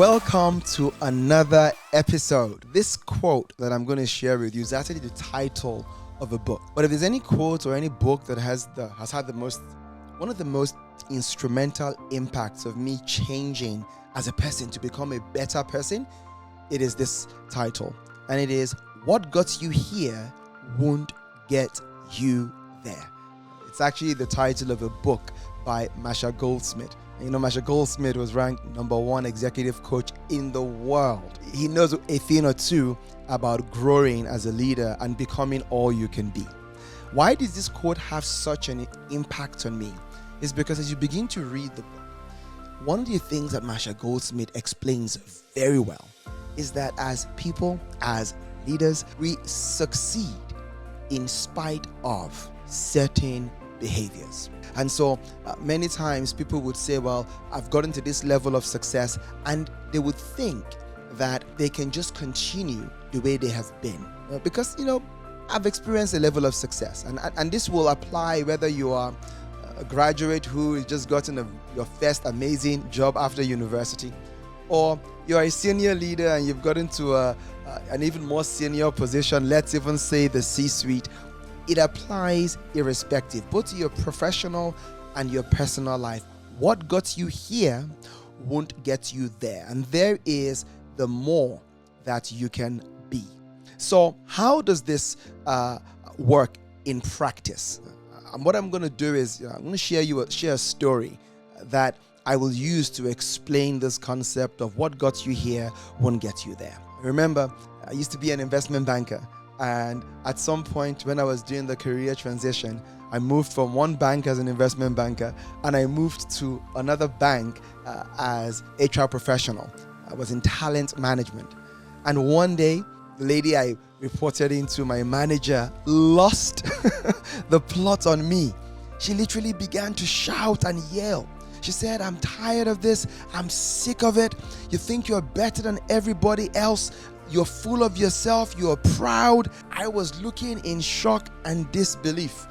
Welcome to another episode. This quote that I'm going to share with you is actually the title of a book. But if there's any quote or any book that has had one of the most instrumental impacts of me changing as a person to become a better person, it is this title. And it is, "What got you here won't get you there." It's actually the title of a book by Goldsmith. You know, Goldsmith was ranked #1 executive coach in the world. He knows a thing or two about growing as a leader and becoming all you can be. Why does this quote have such an impact on me? It's because as you begin to read the book, one of the things that Goldsmith explains very well is that as people, as leaders, we succeed in spite of certain behaviors. And so many times people would say, well, I've gotten to this level of success, and they would think that they can just continue the way they have been. Because, I've experienced a level of success. And this will apply whether you are a graduate who has just gotten your first amazing job after university, or you're a senior leader and you've gotten to an even more senior position, let's even say the C-suite. It applies irrespective, both to your professional and your personal life. What got you here won't get you there. And there is the more that you can be. So how does this work in practice? And what I'm going to do is I'm going to share a story that I will use to explain this concept of what got you here won't get you there. Remember, I used to be an investment banker. And at some point when I was doing the career transition, I moved from one bank as an investment banker and I moved to another bank as HR professional. I was in talent management. And one day, the lady I reported into, my manager, lost the plot on me. She literally began to shout and yell. She said, "I'm tired of this. I'm sick of it. You think you're better than everybody else. You're full of yourself. You're proud." I was looking in shock and disbelief.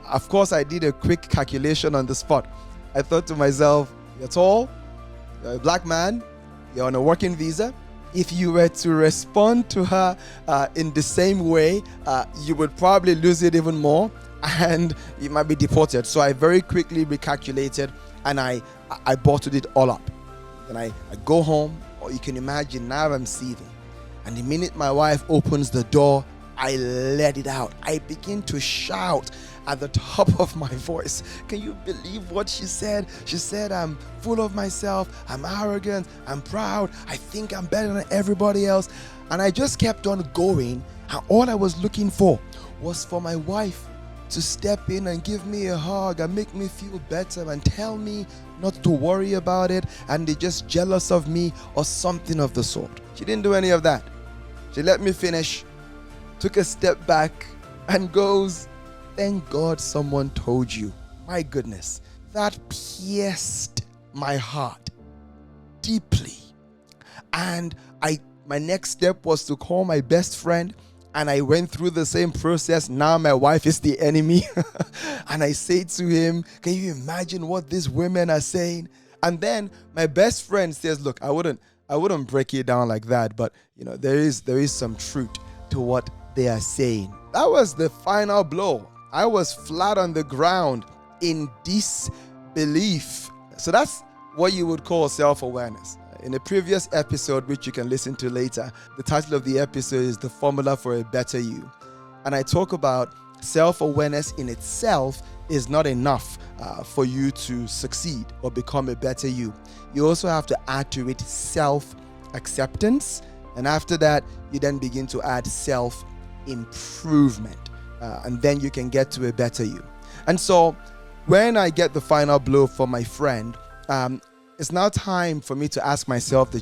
Of course, I did a quick calculation on the spot. I thought to myself, you're tall, you're a black man, you're on a working visa. If you were to respond to her in the same way, you would probably lose it even more and you might be deported. So I very quickly recalculated and I bottled it all up. Then I go home, or you can imagine now I'm seething. And the minute my wife opens the door, I let it out. I begin to shout at the top of my voice. Can you believe what she said? She said, "I'm full of myself. I'm arrogant. I'm proud. I think I'm better than everybody else." And I just kept on going. And all I was looking for was for my wife to step in and give me a hug and make me feel better and tell me not to worry about it and they're just jealous of me or something of the sort. She didn't do any of that. She let me finish, took a step back and goes, "Thank God someone told you." My goodness, that pierced my heart deeply. And my next step was to call my best friend, and I went through the same process. Now my wife is the enemy. And I say to him, "Can you imagine what these women are saying?" And then my best friend says, "Look, I wouldn't break it down like that, but there is some truth to what they are saying." That was the final blow. I was flat on the ground in disbelief. So that's what you would call self-awareness. In a previous episode, which you can listen to later, the title of the episode is "The Formula for a Better You." And I talk about self-awareness in itself is not enough for you to succeed or become a better you. You also have to add to it self-acceptance. And after that, you then begin to add self-improvement. And then you can get to a better you. And so when I get the final blow from my friend, it's now time for me to ask myself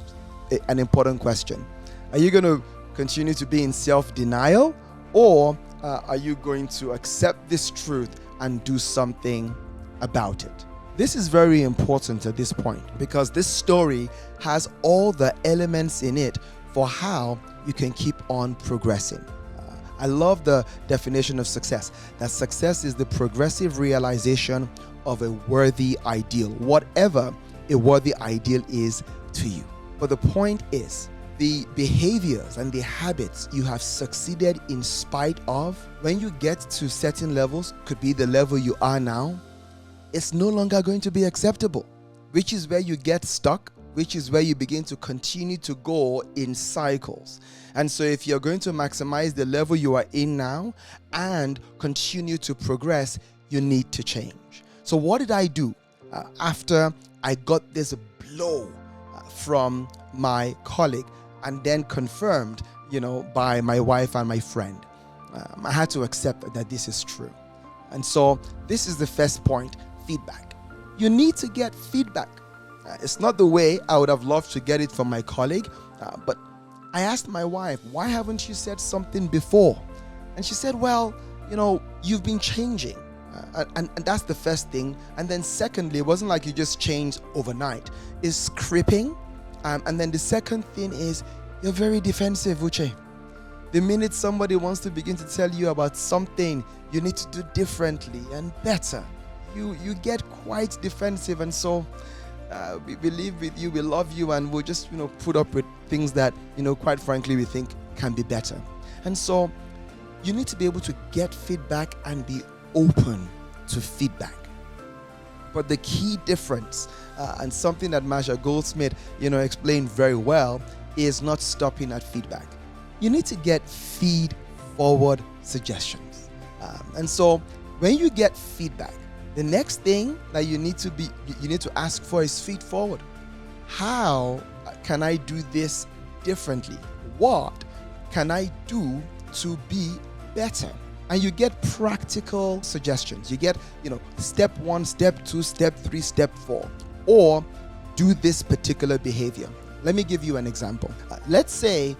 an important question. Are you going to continue to be in self-denial, or are you going to accept this truth and do something about it? This is very important at this point because this story has all the elements in it for how you can keep on progressing. I love the definition of success, that success is the progressive realization of a worthy ideal, whatever a worthy ideal is to you. But the point is, the behaviors and the habits you have succeeded in spite of, when you get to certain levels, could be the level you are now, it's no longer going to be acceptable, which is where you get stuck, which is where you begin to continue to go in cycles. And so if you're going to maximize the level you are in now and continue to progress, you need to change. So what did I do after I got this blow from my colleague and then confirmed, by my wife and my friend? I had to accept that this is true. And so this is the first point: feedback. You need to get feedback. It's not the way I would have loved to get it from my colleague, but I asked my wife, why haven't you said something before? And she said, well, you've been changing. And that's the first thing. And then secondly, it wasn't like you just changed overnight. It's creeping. And then the second thing is, you're very defensive, Uche. The minute somebody wants to begin to tell you about something you need to do differently and better, you get quite defensive. And so we believe with you, we love you, and we'll just put up with things that quite frankly we think can be better. And so you need to be able to get feedback and be open to feedback. But the key difference, and something that Marsha Goldsmith explained very well, is not stopping at feedback. You need to get feed-forward suggestions. And so when you get feedback, the next thing that you need to ask for is feed-forward. How can I do this differently? What can I do to be better? And you get practical suggestions. You get, step 1, step 2, step 3, step 4, or do this particular behavior. Let me give you an example. Let's say,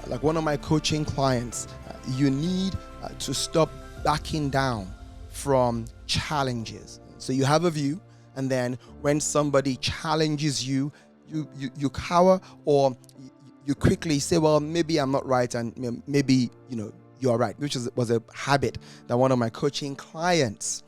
like one of my coaching clients, you need to stop backing down from challenges. So you have a view, and then when somebody challenges you, you cower, or you quickly say, well, maybe I'm not right, and maybe, you're right, which was a habit that one of my coaching clients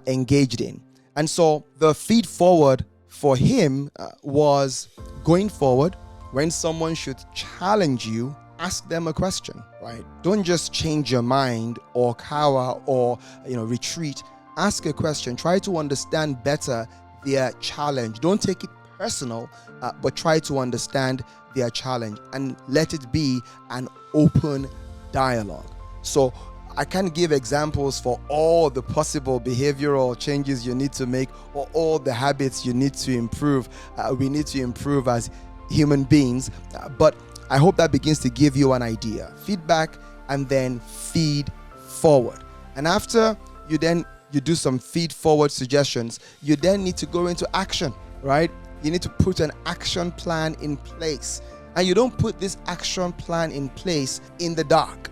engaged in. And so the feed forward for him was going forward, when someone should challenge you, ask them a question, right? Don't just change your mind or cower or retreat. Ask a question. Try to understand better their challenge. Don't take it personal, but try to understand their challenge and let it be an open dialogue. So I can't give examples for all the possible behavioral changes you need to make or all the habits you need to improve. We need to improve as human beings, but I hope that begins to give you an idea. Feedback and then feed forward. And after you do some feed forward suggestions, you then need to go into action, right? You need to put an action plan in place. And you don't put this action plan in place in the dark.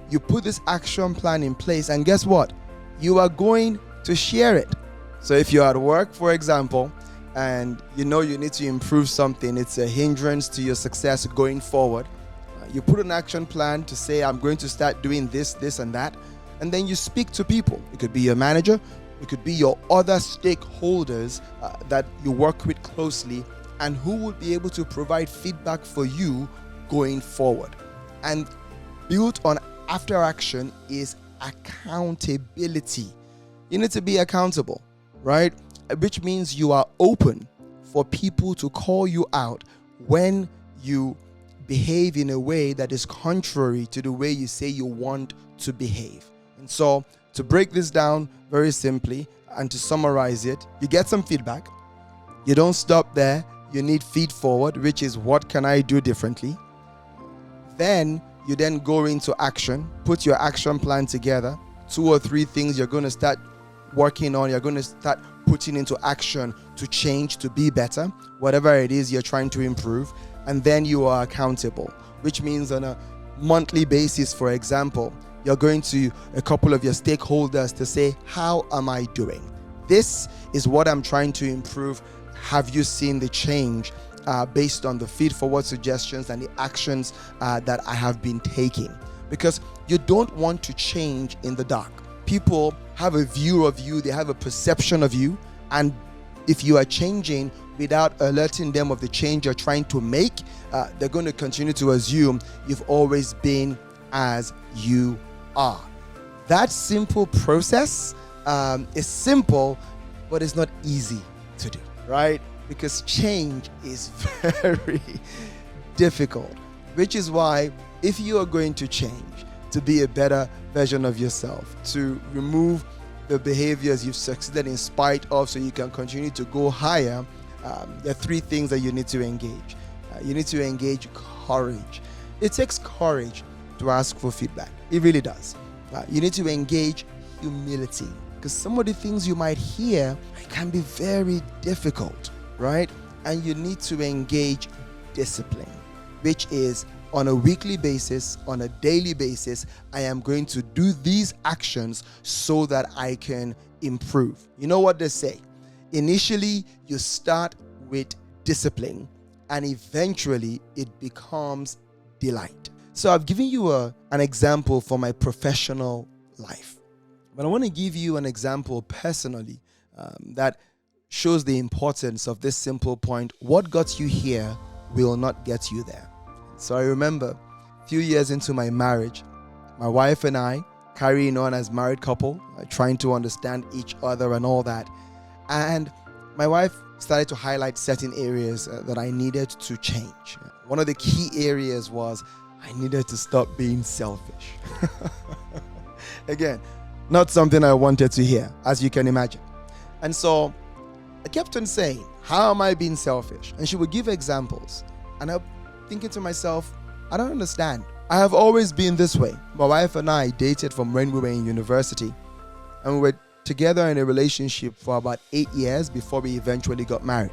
You put this action plan in place, and guess what? You are going to share it. So if you're at work, for example, and you need to improve something, it's a hindrance to your success going forward, you put an action plan to say, I'm going to start doing this, this, and that. And then you speak to people. It could be your manager, it could be your other stakeholders that you work with closely, and who will be able to provide feedback for you going forward. And built on after action is accountability. You need to be accountable, right? Which means you are open for people to call you out when you behave in a way that is contrary to the way you say you want to behave. And so to break this down very simply and to summarize it, you get some feedback. You don't stop there. You need feed forward, which is what can I do differently? Then you then go into action, put your action plan together, 2 or 3 things you're going to start working on, you're going to start putting into action to change, to be better, whatever it is you're trying to improve. And then you are accountable, which means on a monthly basis, for example, you're going to a couple of your stakeholders to say, how am I doing? This is what I'm trying to improve. Have you seen the change based on the feed forward suggestions and the actions that I have been taking? Because you don't want to change in the dark. People have a view of you, they have a perception of you, and if you are changing without alerting them of the change you're trying to make, they're going to continue to assume you've always been as you are. That simple process is simple, but it's not easy to do, right? Because change is very difficult, which is why if you are going to change to be a better version of yourself, to remove the behaviors you've succeeded in spite of so you can continue to go higher, there are three things that you need to engage. You need to engage courage. It takes courage to ask for feedback. It really does. You need to engage humility, because some of the things you might hear can be very difficult, right? And you need to engage discipline, which is on a weekly basis, on a daily basis, I am going to do these actions so that I can improve. You know what they say? Initially, you start with discipline, and eventually it becomes delight. So I've given you an example for my professional life, but I want to give you an example personally that shows the importance of this simple point. What got you here will not get you there. So I remember a few years into my marriage, my wife and I carrying on as married couple, trying to understand each other and all that. And my wife started to highlight certain areas that I needed to change. One of the key areas was I needed to stop being selfish. Again, not something I wanted to hear, as you can imagine. And so I kept on saying, how am I being selfish? And she would give examples. And I'm thinking to myself, I don't understand. I have always been this way. My wife and I dated from when we were in university. And we were together in a relationship for about 8 years before we eventually got married.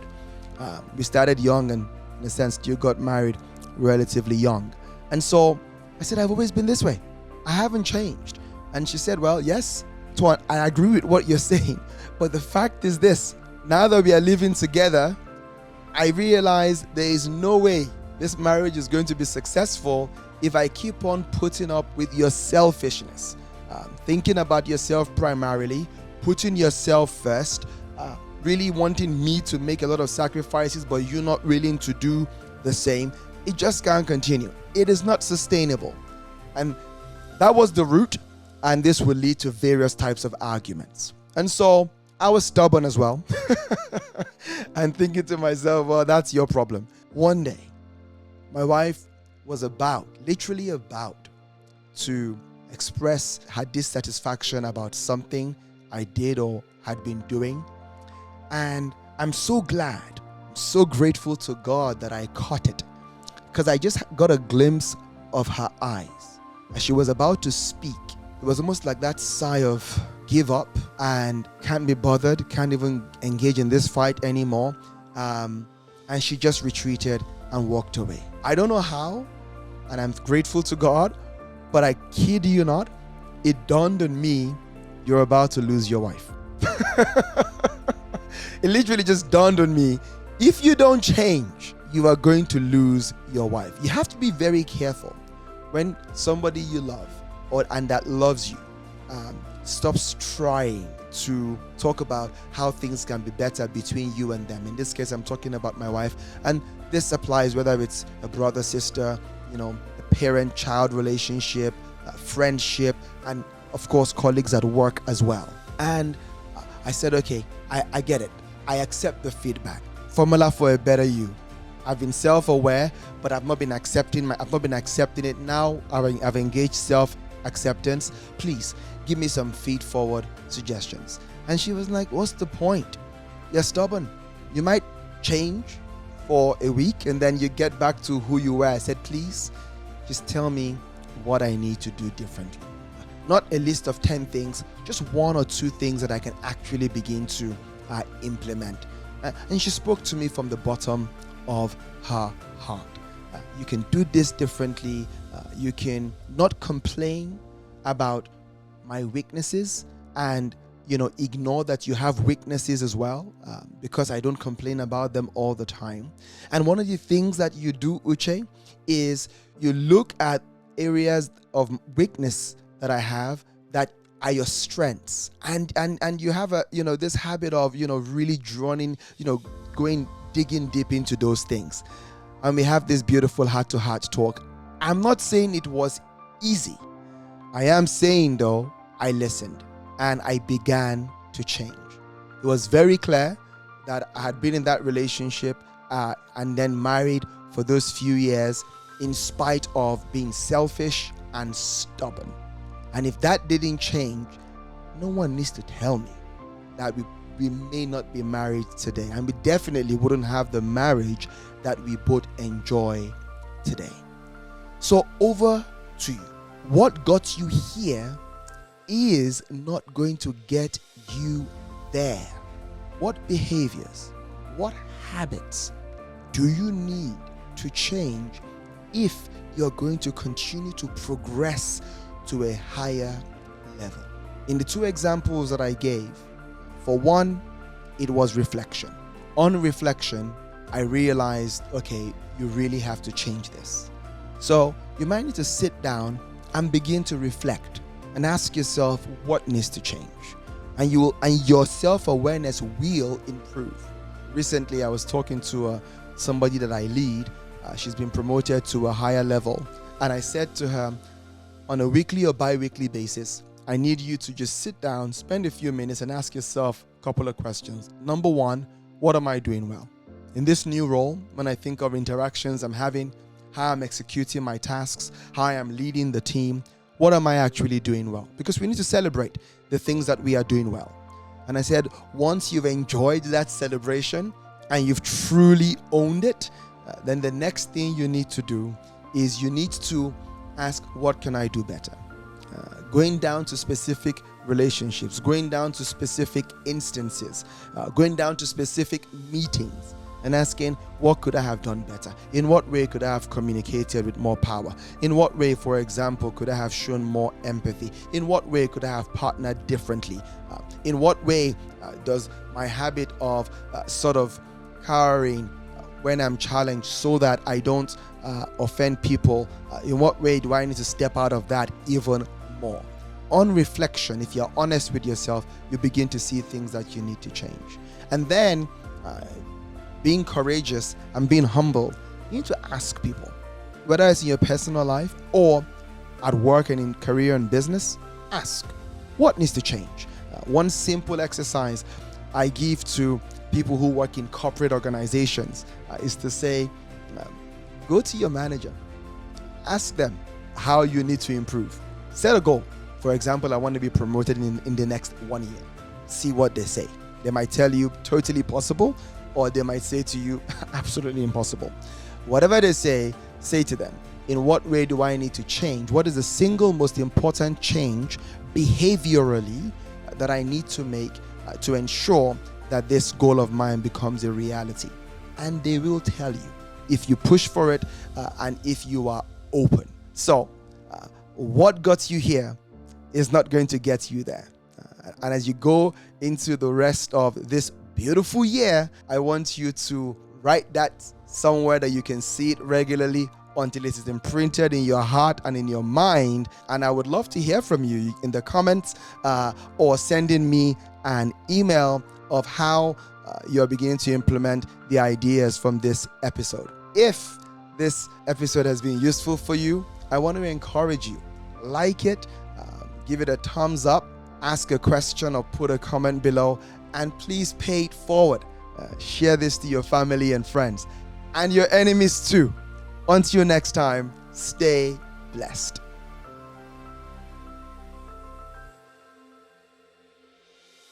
We started young and, in a sense, still got married relatively young. And so I said, I've always been this way. I haven't changed. And she said, well, yes, Tuan, I agree with what you're saying. But the fact is this, now that we are living together, I realize there is no way this marriage is going to be successful if I keep on putting up with your selfishness, thinking about yourself primarily, putting yourself first, really wanting me to make a lot of sacrifices, but you're not willing to do the same. It just can't continue. It is not sustainable. And that was the root, and this will lead to various types of arguments. And so I was stubborn as well, and thinking to myself, well, that's your problem. One day, my wife was literally about to express her dissatisfaction about something I did or had been doing. And I'm so glad, so grateful to God that I caught it, because I just got a glimpse of her eyes. As she was about to speak, it was almost like that sigh of give up and can't be bothered, can't even engage in this fight anymore. And she just retreated and walked away. I don't know how, and I'm grateful to God, but I kid you not, it dawned on me, you're about to lose your wife. It literally just dawned on me, if you don't change, you are going to lose your wife. You have to be very careful when somebody you love and that loves you stops trying to talk about how things can be better between you and them. In this case, I'm talking about my wife, and this applies whether it's a brother, sister, a parent-child relationship, friendship, and of course colleagues at work as well. And I said, okay, I get it. I accept the feedback. Formula for a better you. I've been self-aware, but I've not been accepting it. Now I've engaged self-acceptance. Please give me some feed-forward suggestions. And she was like, what's the point? You're stubborn. You might change for a week and then you get back to who you were. I said, please, just tell me what I need to do differently. Not a list of 10 things, just 1 or 2 things that I can actually begin to implement. And she spoke to me from the bottom of her heart. You can do this differently. You can not complain about my weaknesses and ignore that you have weaknesses as well, because I don't complain about them all the time. And one of the things that you do, Uche, is you look at areas of weakness that I have that are your strengths, and you have this habit of really going digging deep into those things. And we have this beautiful heart-to-heart talk. I'm not saying it was easy. I am saying, though, I listened and I began to change. It was very clear that I had been in that relationship and then married for those few years in spite of being selfish and stubborn. And if that didn't change, no one needs to tell me that we may not be married today. And we definitely wouldn't have the marriage that we both enjoy today. So over to you. What got you here is not going to get you there. What behaviors, what habits do you need to change if you're going to continue to progress to a higher level? In the two examples that I gave, for one, it was reflection. On reflection, I realized, okay, you really have to change this. So you might need to sit down and begin to reflect and ask yourself what needs to change. And your self-awareness will improve. Recently, I was talking to somebody that I lead. She's been promoted to a higher level. And I said to her, on a weekly or bi-weekly basis, I need you to just sit down, spend a few minutes and ask yourself a couple of questions. Number one, what am I doing well? In this new role, when I think of interactions I'm having, how I'm executing my tasks, how I am leading the team, what am I actually doing well? Because we need to celebrate the things that we are doing well. And I said, once you've enjoyed that celebration and you've truly owned it, then the next thing you need to do is you need to ask, what can I do better? Going down to specific relationships, going down to specific instances, going down to specific meetings and asking, what could I have done better? In what way could I have communicated with more power? In what way, for example, could I have shown more empathy? In what way could I have partnered differently? In what way does my habit of sort of cowering when I'm challenged so that I don't offend people, in what way do I need to step out of that even more? On reflection, if you're honest with yourself, you begin to see things that you need to change. And then being courageous and being humble, you need to ask people, whether it's in your personal life or at work and in career and business, ask what needs to change. One simple exercise I give to people who work in corporate organizations is to say, go to your manager, ask them how you need to improve. Set a goal. For example, I want to be promoted in the next 1 year. See what they say. They might tell you totally possible, or they might say to you, absolutely impossible. Whatever they say to them, in what way do I need to change? What is the single most important change behaviorally that I need to make to ensure that this goal of mine becomes a reality? And they will tell you if you push for it and if you are open. So what got you here is not going to get you there. And as you go into the rest of this beautiful year, I want you to write that somewhere that you can see it regularly until it is imprinted in your heart and in your mind. And I would love to hear from you in the comments or sending me an email of how you're beginning to implement the ideas from this episode. If this episode has been useful for you, I want to encourage you. Like it, give it a thumbs up, ask a question or put a comment below, and please pay it forward. Share this to your family and friends and your enemies too. Until next time, stay blessed.